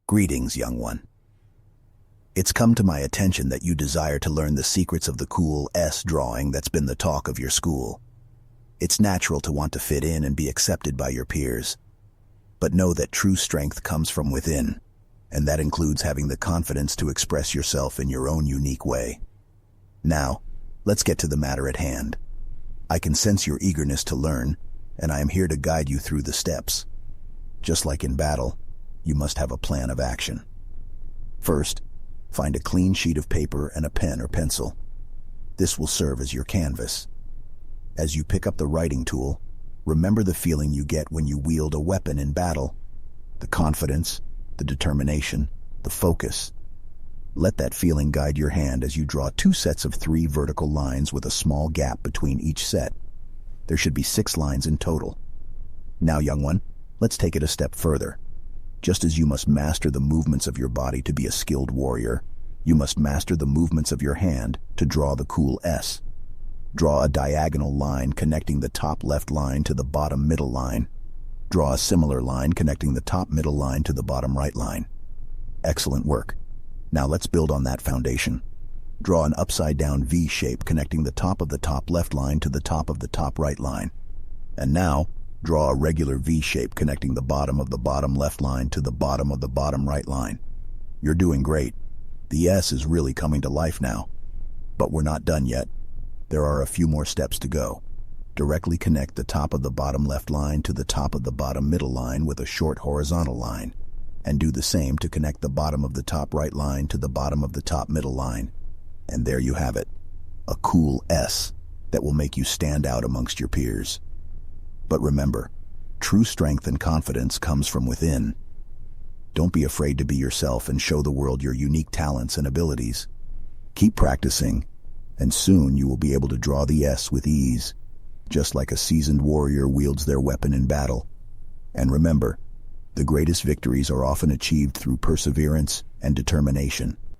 Greetings, young one. It's come to my attention that you desire to learn the secrets of the cool S drawing that's been the talk of your school. It's natural to want to fit in and be accepted by your peers. But know that true strength comes from within, and that includes having the confidence to express yourself in your own unique way. Now, let's get to the matter at hand. I can sense your eagerness to learn, and I am here to guide you through the steps. Just like in battle, you must have a plan of action. First, find a clean sheet of paper and a pen or pencil. This will serve as your canvas. As you pick up the writing tool, remember the feeling you get when you wield a weapon in battle. The confidence, the determination, the focus. Let that feeling guide your hand as you draw 2 sets of 3 vertical lines with a small gap between each set. There should be 6 lines in total. Now, young one, let's take it a step further. Just as you must master the movements of your body to be a skilled warrior, you must master the movements of your hand to draw the cool S. Draw a diagonal line connecting the top left line to the bottom middle line. Draw a similar line connecting the top middle line to the bottom right line. Excellent work. Now let's build on that foundation. Draw an upside-down V shape connecting the top of the top left line to the top of the top right line. And now, draw a regular V shape connecting the bottom of the bottom left line to the bottom of the bottom right line. You're doing great. The S is really coming to life now. But we're not done yet. There are a few more steps to go. Directly connect the top of the bottom left line to the top of the bottom middle line with a short horizontal line, and do the same to connect the bottom of the top right line to the bottom of the top middle line. And there you have it, a cool S that will make you stand out amongst your peers. But remember, true strength and confidence comes from within. Don't be afraid to be yourself and show the world your unique talents and abilities. Keep practicing, and soon you will be able to draw the S with ease, just like a seasoned warrior wields their weapon in battle. And remember, the greatest victories are often achieved through perseverance and determination.